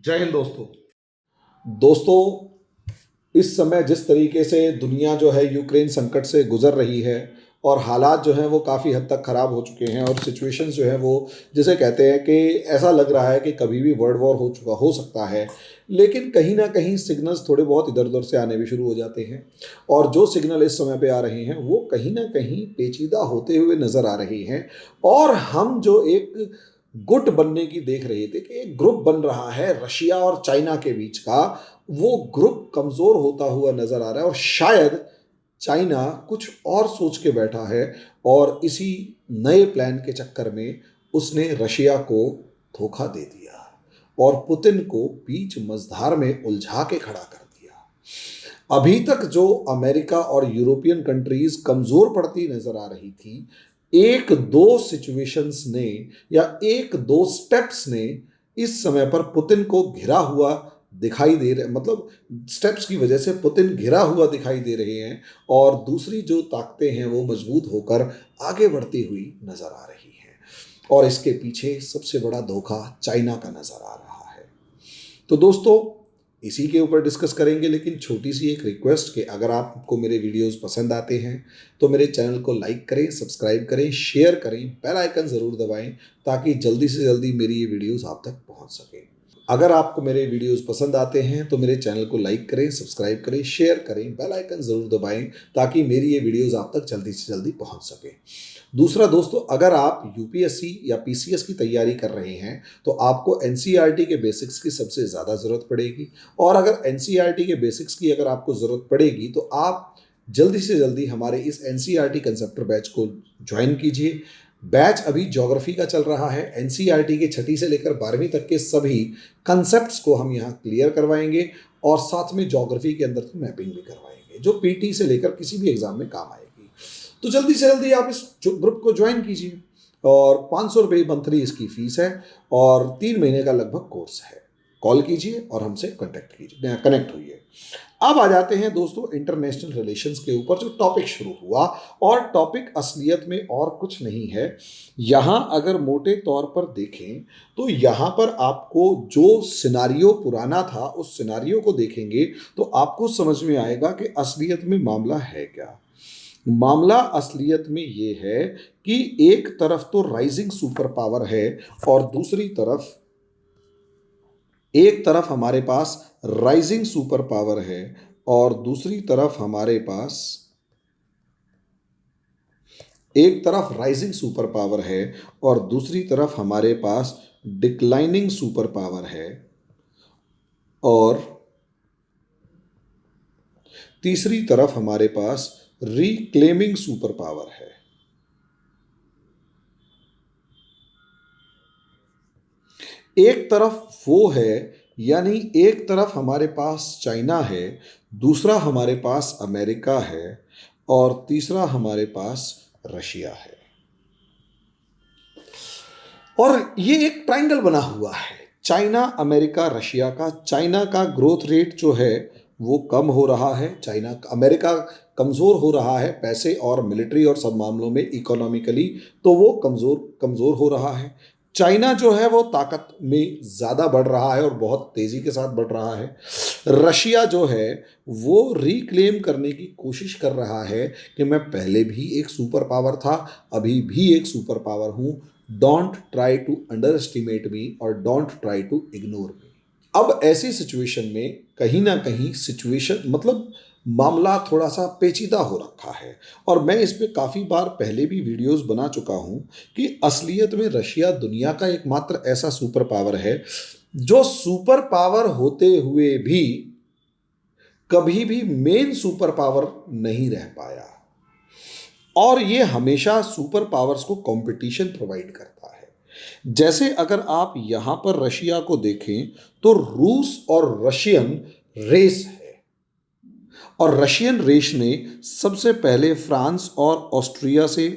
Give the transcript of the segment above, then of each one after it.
जय हिंद दोस्तों। इस समय जिस तरीके से दुनिया जो है यूक्रेन संकट से गुजर रही है और हालात जो हैं वो काफ़ी हद तक ख़राब हो चुके हैं और सिचुएशंस जो है वो जिसे कहते हैं कि ऐसा लग रहा है कि कभी भी वर्ल्ड वॉर हो सकता है। लेकिन कहीं ना कहीं सिग्नल्स थोड़े बहुत इधर उधर से आने भी शुरू हो जाते हैं और जो सिग्नल इस समय पे आ रहे हैं वो कहीं ना कहीं पेचीदा होते हुए नज़र आ रहे हैं। और हम जो एक गुट बनने की देख रहे थे कि एक ग्रुप बन रहा है रशिया और चाइना के बीच का, वो ग्रुप कमज़ोर होता हुआ नज़र आ रहा है और शायद चाइना कुछ और सोच के बैठा है और इसी नए प्लान के चक्कर में उसने रशिया को धोखा दे दिया और पुतिन को बीच मझधार में उलझा के खड़ा कर दिया। अभी तक जो अमेरिका और यूरोपियन कंट्रीज कमज़ोर पड़ती नज़र आ रही थी, एक दो सिचुएशंस ने या एक दो स्टेप्स ने इस समय पर पुतिन को घिरा हुआ दिखाई दे रहे, मतलब स्टेप्स की वजह से पुतिन घिरा हुआ दिखाई दे रहे हैं और दूसरी जो ताकतें हैं वो मजबूत होकर आगे बढ़ती हुई नजर आ रही हैं और इसके पीछे सबसे बड़ा धोखा चाइना का नजर आ रहा है। तो दोस्तों, इसी के ऊपर डिस्कस करेंगे, लेकिन छोटी सी एक रिक्वेस्ट कि अगर आपको मेरे वीडियोस पसंद आते हैं तो मेरे चैनल को लाइक करें, सब्सक्राइब करें, शेयर करें, बेल आइकन ज़रूर दबाएं ताकि जल्दी से जल्दी मेरी ये वीडियोस आप तक पहुंच सकें। अगर आपको मेरे वीडियोस पसंद आते हैं तो मेरे चैनल को लाइक करें, सब्सक्राइब करें, शेयर करें, बेल आइकन ज़रूर दबाएं ताकि मेरी ये वीडियोस आप तक जल्दी से जल्दी पहुंच सके। दूसरा दोस्तों, अगर आप यूपीएससी या पीसीएस की तैयारी कर रहे हैं तो आपको एनसीईआरटी के बेसिक्स की सबसे ज़्यादा ज़रूरत पड़ेगी और अगर एनसीईआरटी के बेसिक्स की अगर आपको ज़रूरत पड़ेगी तो आप जल्दी से जल्दी हमारे इस एनसीईआरटी कंसेप्टर बैच को ज्वाइन कीजिए। बैच अभी ज्योग्राफी का चल रहा है। एनसीईआरटी के 6ठी से लेकर 12वीं तक के सभी कंसेप्ट्स को हम यहाँ क्लियर करवाएंगे और साथ में ज्योग्राफी के अंदर तो मैपिंग भी करवाएंगे जो पीटी से लेकर किसी भी एग्जाम में काम आएगी। तो जल्दी से जल्दी आप इस ग्रुप को ज्वाइन कीजिए और 500 रुपये मंथली इसकी फीस है और 3 महीने का लगभग कोर्स है। कॉल कीजिए और हमसे कनेक्ट होइए। अब आ जाते हैं दोस्तों इंटरनेशनल रिलेशंस के ऊपर जो टॉपिक शुरू हुआ, और टॉपिक असलियत में और कुछ नहीं है। यहाँ अगर मोटे तौर पर देखें तो यहाँ पर आपको जो सिनारियो पुराना था उस सिनारियो को देखेंगे तो आपको समझ में आएगा कि असलियत में मामला है क्या। मामला असलियत में ये है कि एक तरफ तो राइजिंग सुपर पावर है और दूसरी तरफ एक तरफ हमारे पास राइजिंग सुपर पावर है और दूसरी तरफ हमारे पास एक तरफ राइजिंग सुपर पावर है और दूसरी तरफ हमारे पास डिक्लाइनिंग सुपर पावर है और तीसरी तरफ हमारे पास रिक्लेमिंग सुपर पावर है। एक तरफ वो है, यानी एक तरफ हमारे पास चाइना है, दूसरा हमारे पास अमेरिका है और तीसरा हमारे पास रशिया है और ये एक ट्रायंगल बना हुआ है चाइना अमेरिका रशिया का। चाइना का ग्रोथ रेट जो है वो कम हो रहा है, अमेरिका कमज़ोर हो रहा है पैसे और मिलिट्री और सब मामलों में, इकोनॉमिकली तो वो कमज़ोर हो रहा है। चाइना जो है वो ताकत में ज़्यादा बढ़ रहा है और बहुत तेज़ी के साथ बढ़ रहा है। रशिया जो है वो रिक्लेम करने की कोशिश कर रहा है कि मैं पहले भी एक सुपर पावर था, अभी भी एक सुपर पावर हूँ, don't try to underestimate me और don't try to ignore me. अब ऐसी सिचुएशन में कहीं ना कहीं सिचुएशन मतलब मामला थोड़ा सा पेचीदा हो रखा है और मैं इस पे काफ़ी बार पहले भी वीडियोस बना चुका हूँ कि असलियत में रशिया दुनिया का एकमात्र ऐसा सुपर पावर है जो सुपर पावर होते हुए भी कभी भी मेन सुपर पावर नहीं रह पाया और ये हमेशा सुपर पावर्स को कंपटीशन प्रोवाइड करता है। जैसे अगर आप यहाँ पर रशिया को देखें तो रूस और रशियन रेस है और रशियन रेस ने सबसे पहले फ्रांस और ऑस्ट्रिया से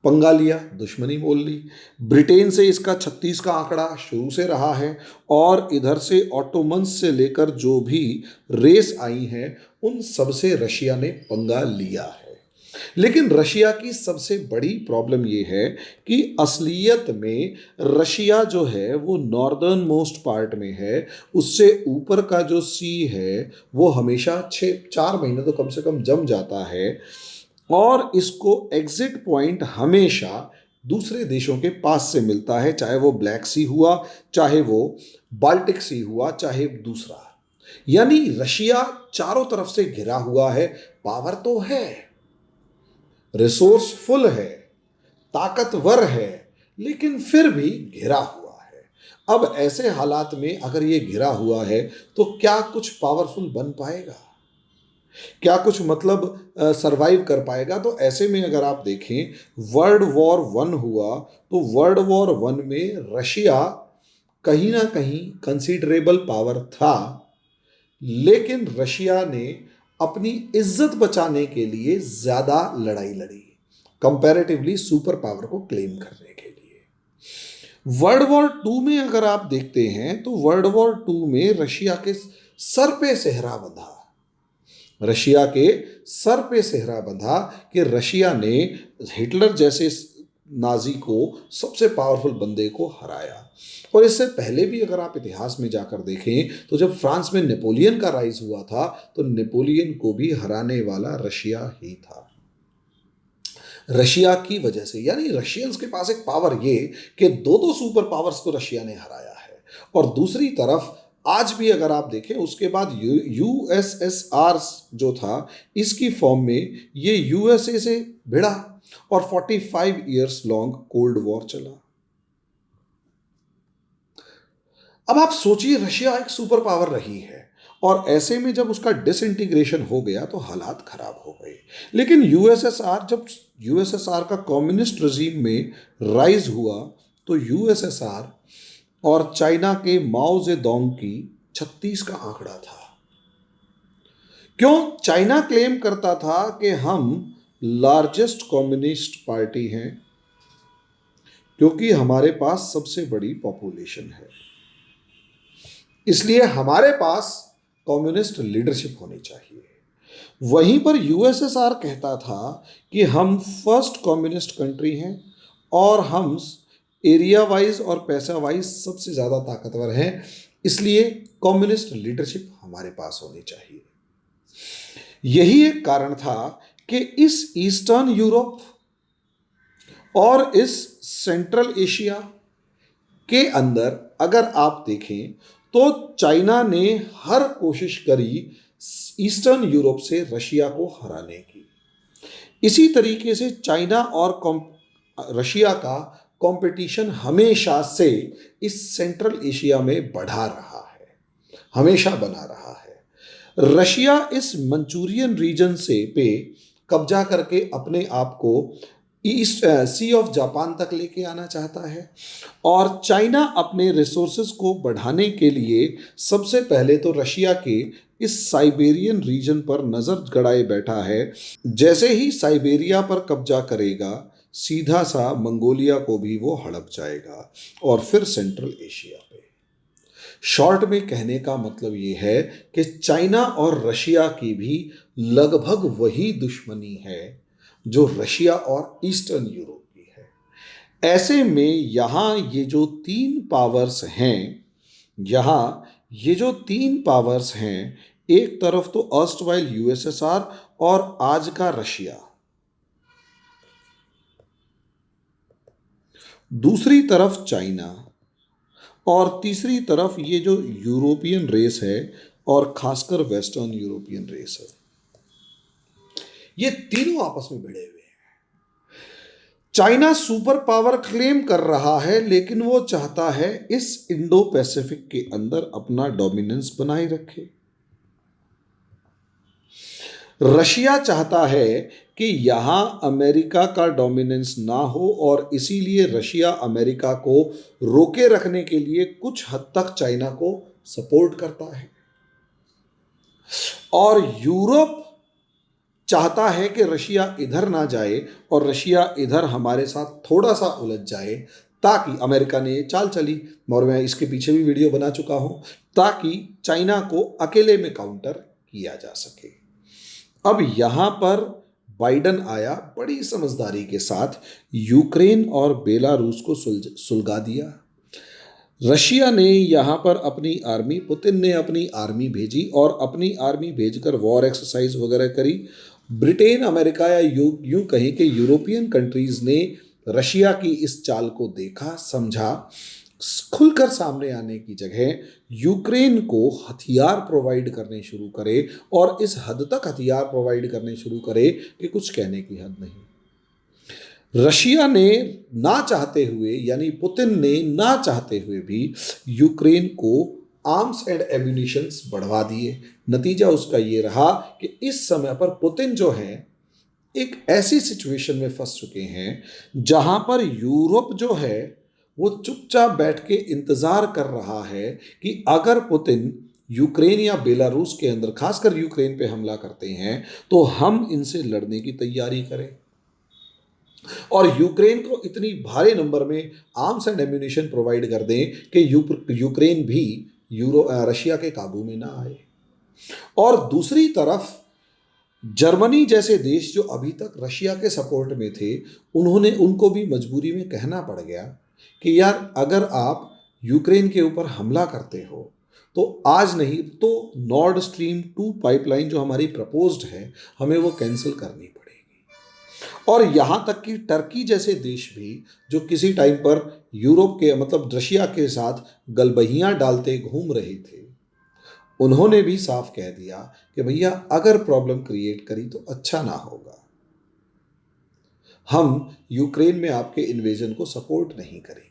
पंगा लिया, दुश्मनी बोल ली। ब्रिटेन से इसका 36 का आंकड़ा शुरू से रहा है और इधर से ऑटोमन्स से लेकर जो भी रेस आई हैं उन सब से रशिया ने पंगा लिया है। लेकिन रशिया की सबसे बड़ी प्रॉब्लम ये है कि असलियत में रशिया जो है वो नॉर्दर्न मोस्ट पार्ट में है। उससे ऊपर का जो सी है वो हमेशा 4 महीने तो कम से कम जम जाता है, और इसको एग्जिट पॉइंट हमेशा दूसरे देशों के पास से मिलता है, चाहे वो ब्लैक सी हुआ, चाहे वो बाल्टिक सी हुआ, चाहे दूसरा। यानी रशिया चारों तरफ से घिरा हुआ है। पावर तो है, रिसोर्सफुल है, ताकतवर है, लेकिन फिर भी घिरा हुआ है। अब ऐसे हालात में अगर ये घिरा हुआ है तो क्या कुछ पावरफुल बन पाएगा? क्या कुछ मतलब सरवाइव कर पाएगा? तो ऐसे में अगर आप देखें, वर्ल्ड वॉर 1 हुआ तो वर्ल्ड वॉर 1 में रशिया कहीं ना कहीं कंसीडरेबल पावर था, लेकिन रशिया ने अपनी इज्जत बचाने के लिए ज्यादा लड़ाई लड़ी कंपैरेटिवली सुपर पावर को क्लेम करने के लिए। वर्ल्ड वॉर 2 में अगर आप देखते हैं तो वर्ल्ड वॉर 2 में रशिया के सर पे सेहरा बंधा, रशिया के सर पे सेहरा बंधा कि रशिया ने हिटलर जैसे नाजी को, सबसे पावरफुल बंदे को हराया। और इससे पहले भी अगर आप इतिहास में जाकर देखें तो जब फ्रांस में नेपोलियन का राइज हुआ था तो नेपोलियन को भी हराने वाला रशिया ही था। रशिया की वजह से, यानी रशियंस के पास एक पावर ये कि दो दो सुपर पावर्स को रशिया ने हराया है। और दूसरी तरफ आज भी अगर आप देखें, उसके बाद यूएसएसआर जो था इसकी फॉर्म में ये यूएसए से भिड़ा और 45 ईयर्स लॉन्ग कोल्ड वॉर चला। अब आप सोचिए, रशिया एक सुपर पावर रही है और ऐसे में जब उसका डिसइंटीग्रेशन हो गया तो हालात खराब हो गए। लेकिन जब यूएसएसआर का कम्युनिस्ट रजीम में राइज हुआ तो यूएसएसआर और चाइना के माओ जेडोंग की 36 का आंकड़ा था। क्यों? चाइना क्लेम करता था कि हम लार्जेस्ट कम्युनिस्ट पार्टी हैं क्योंकि हमारे पास सबसे बड़ी पॉपुलेशन है, इसलिए हमारे पास कम्युनिस्ट लीडरशिप होनी चाहिए। वहीं पर यूएसएसआर कहता था कि हम फर्स्ट कम्युनिस्ट कंट्री हैं और हम एरिया वाइज और पैसा वाइज सबसे ज़्यादा ताकतवर हैं, इसलिए कम्युनिस्ट लीडरशिप हमारे पास होनी चाहिए। यही एक कारण था कि इस ईस्टर्न यूरोप और इस सेंट्रल एशिया के अंदर अगर आप देखें तो चाइना ने हर कोशिश करी ईस्टर्न यूरोप से रशिया को हराने की। इसी तरीके से चाइना और रशिया का कंपटीशन हमेशा से इस सेंट्रल एशिया में बढ़ा रहा है, हमेशा बना रहा है। रशिया इस मंचूरियन रीजन से पे कब्जा करके अपने आप को ईस्ट सी ऑफ जापान तक लेके आना चाहता है, और चाइना अपने रिसोर्सेज को बढ़ाने के लिए सबसे पहले तो रशिया के इस साइबेरियन रीजन पर नज़र गड़ाए बैठा है। जैसे ही साइबेरिया पर कब्जा करेगा सीधा सा मंगोलिया को भी वो हड़प जाएगा और फिर सेंट्रल एशिया पे। शॉर्ट में कहने का मतलब ये है कि चाइना और रशिया की भी लगभग वही दुश्मनी है जो रशिया और ईस्टर्न यूरोप की है। ऐसे में यहाँ ये जो तीन पावर्स हैं, एक तरफ तो अर्स्टवाइल यूएसएसआर और आज का रशिया, दूसरी तरफ चाइना, और तीसरी तरफ ये जो यूरोपियन रेस है और खासकर वेस्टर्न यूरोपियन रेस है, ये तीनों आपस में भिड़े हुए हैं। चाइना सुपर पावर क्लेम कर रहा है, लेकिन वो चाहता है इस इंडो पैसिफिक के अंदर अपना डोमिनेंस बनाए रखे। रशिया चाहता है कि यहां अमेरिका का डोमिनेंस ना हो और इसीलिए रशिया अमेरिका को रोके रखने के लिए कुछ हद तक चाइना को सपोर्ट करता है, और यूरोप चाहता है कि रशिया इधर ना जाए और रशिया इधर हमारे साथ थोड़ा सा उलझ जाए, ताकि अमेरिका ने ये चाल चली और मैं इसके पीछे भी वीडियो बना चुका हूं, ताकि चाइना को अकेले में काउंटर किया जा सके। अब यहां पर बाइडन आया, बड़ी समझदारी के साथ यूक्रेन और बेलारूस को सुलगा दिया। रशिया ने यहाँ पर अपनी आर्मी, पुतिन ने अपनी आर्मी भेजी और अपनी आर्मी भेजकर वॉर एक्सरसाइज वगैरह करी। ब्रिटेन, अमेरिका या यूं कहें कि यूरोपियन कंट्रीज ने रशिया की इस चाल को देखा, समझा, खुलकर सामने आने की जगह यूक्रेन को हथियार प्रोवाइड करने शुरू करे और इस हद तक हथियार प्रोवाइड करने शुरू करे कि कुछ कहने की हद नहीं। रशिया ने ना चाहते हुए, यानी पुतिन ने ना चाहते हुए भी यूक्रेन को आर्म्स एंड एम्यूनिशंस बढ़वा दिए। नतीजा उसका ये रहा कि इस समय पर पुतिन जो है एक ऐसी सिचुएशन में फंस चुके हैं जहां पर यूरोप जो है वो चुपचाप बैठ के इंतजार कर रहा है कि अगर पुतिन यूक्रेन या बेलारूस के अंदर, खासकर यूक्रेन पे हमला करते हैं तो हम इनसे लड़ने की तैयारी करें और यूक्रेन को इतनी भारी नंबर में आर्म्स एंड एम्यूनिशन प्रोवाइड कर दें कि यूक्रेन भी रशिया के काबू में ना आए। और दूसरी तरफ जर्मनी जैसे देश जो अभी तक रशिया के सपोर्ट में थे, उनको भी मजबूरी में कहना पड़ गया कि यार अगर आप यूक्रेन के ऊपर हमला करते हो तो आज नहीं तो नॉर्ड स्ट्रीम 2 पाइपलाइन जो हमारी प्रपोज्ड है, हमें वो कैंसिल करनी पड़ेगी। और यहाँ तक कि टर्की जैसे देश भी जो किसी टाइम पर यूरोप के, मतलब रशिया के साथ गलबहियां डालते घूम रहे थे, उन्होंने भी साफ कह दिया कि भैया अगर प्रॉब्लम क्रिएट करी तो अच्छा ना होगा, हम यूक्रेन में आपके इन्वेजन को सपोर्ट नहीं करेंगे।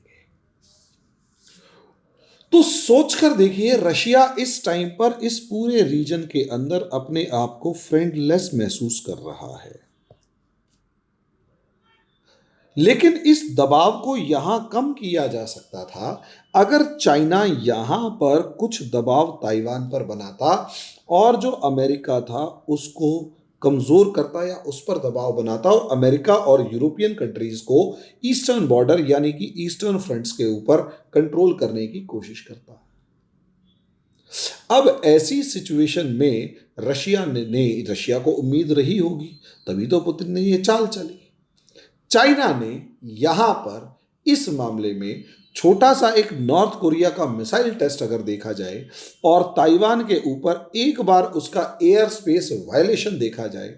तो सोचकर देखिए, रशिया इस टाइम पर इस पूरे रीजन के अंदर अपने आप को फ्रेंडलेस महसूस कर रहा है। लेकिन इस दबाव को यहां कम किया जा सकता था अगर चाइना यहां पर कुछ दबाव ताइवान पर बनाता और जो अमेरिका था उसको कमजोर करता या उस पर दबाव बनाता और अमेरिका और यूरोपियन कंट्रीज को ईस्टर्न बॉर्डर यानी कि ईस्टर्न फ्रंट्स के ऊपर कंट्रोल करने की कोशिश करता। अब ऐसी सिचुएशन में रशिया को उम्मीद रही होगी, तभी तो पुतिन ने यह चाल चली। चाइना ने यहां पर इस मामले में छोटा सा एक नॉर्थ कोरिया का मिसाइल टेस्ट अगर देखा जाए और ताइवान के ऊपर एक बार उसका एयर स्पेस वायलेशन देखा जाए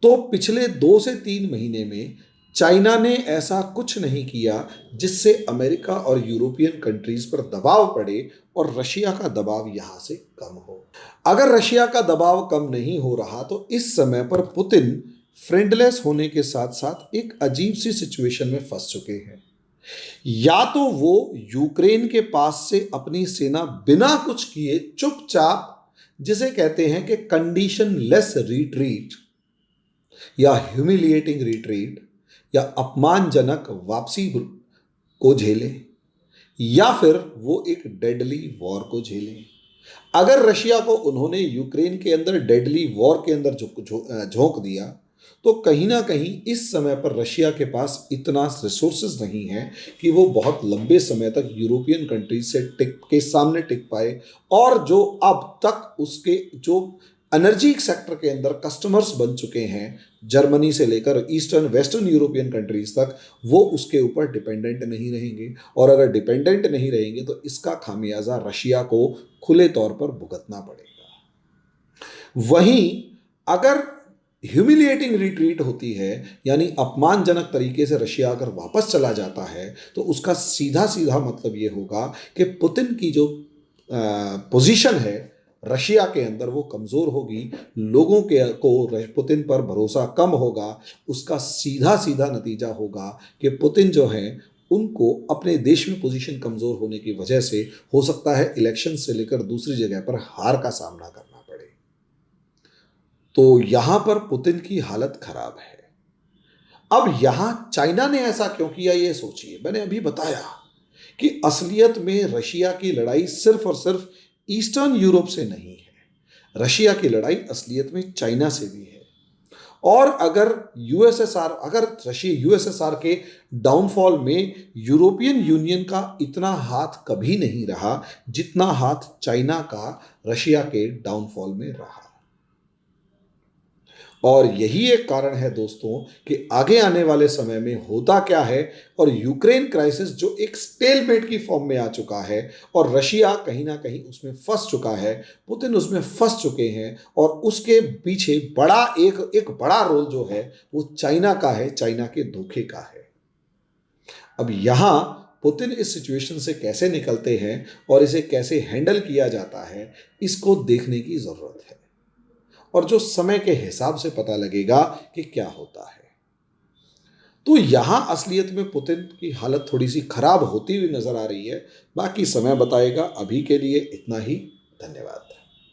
तो पिछले 2 से 3 महीने में चाइना ने ऐसा कुछ नहीं किया जिससे अमेरिका और यूरोपियन कंट्रीज पर दबाव पड़े और रशिया का दबाव यहां से कम हो। अगर रशिया का दबाव कम नहीं हो रहा तो इस समय पर पुतिन फ्रेंडलेस होने के साथ साथ एक अजीब सी सिचुएशन में फंस चुके हैं। या तो वो यूक्रेन के पास से अपनी सेना बिना कुछ किए चुपचाप, जिसे कहते हैं कि कंडीशन लेस रिट्रीट या ह्यूमिलिएटिंग रिट्रीट या अपमानजनक वापसी को झेले, या फिर वो एक डेडली वॉर को झेले। अगर रशिया को उन्होंने यूक्रेन के अंदर डेडली वॉर के अंदर झोंक दिया तो कहीं ना कहीं इस समय पर रशिया के पास इतना रिसोर्सेज नहीं है कि वो बहुत लंबे समय तक यूरोपियन कंट्रीज से सामने टिक पाए। और जो अब तक उसके जो एनर्जी सेक्टर के अंदर कस्टमर्स बन चुके हैं, जर्मनी से लेकर ईस्टर्न वेस्टर्न यूरोपियन कंट्रीज तक, वो उसके ऊपर डिपेंडेंट नहीं रहेंगे। और अगर डिपेंडेंट नहीं रहेंगे तो इसका खामियाजा रशिया को खुले तौर पर भुगतना पड़ेगा। वहीं अगर ह्यूमिलिएटिंग रिट्रीट होती है, यानी अपमानजनक तरीके से रशिया अगर वापस चला जाता है, तो उसका सीधा सीधा मतलब ये होगा कि पुतिन की जो पोजीशन है रशिया के अंदर वो कमज़ोर होगी, लोगों को पुतिन पर भरोसा कम होगा। उसका सीधा सीधा नतीजा होगा कि पुतिन जो है उनको अपने देश में पोजीशन कमज़ोर होने की वजह से हो सकता है इलेक्शन से लेकर दूसरी जगह पर हार का सामना करना पड़े। तो यहां पर पुतिन की हालत खराब है। अब यहां चाइना ने ऐसा क्यों किया ये सोचिए। मैंने अभी बताया कि असलियत में रशिया की लड़ाई सिर्फ और सिर्फ ईस्टर्न यूरोप से नहीं है, रशिया की लड़ाई असलियत में चाइना से भी है। और अगर यूएसएसआर के डाउनफॉल में यूरोपियन यूनियन का इतना हाथ कभी नहीं रहा जितना हाथ चाइना का रशिया के डाउनफॉल में रहा। और यही एक कारण है दोस्तों कि आगे आने वाले समय में होता क्या है और यूक्रेन क्राइसिस जो एक स्टेलमेट की फॉर्म में आ चुका है और रशिया कहीं ना कहीं उसमें फंस चुका है, पुतिन उसमें फंस चुके हैं और उसके पीछे बड़ा एक बड़ा रोल जो है वो चाइना का है, चाइना के धोखे का है। अब यहाँ पुतिन इस सिचुएशन से कैसे निकलते हैं और इसे कैसे हैंडल किया जाता है, इसको देखने की ज़रूरत है और जो समय के हिसाब से पता लगेगा कि क्या होता है। तो यहाँ असलियत में पुतिन की हालत थोड़ी सी खराब होती हुई नजर आ रही है। बाकी समय बताएगा। अभी के लिए इतना ही। धन्यवाद।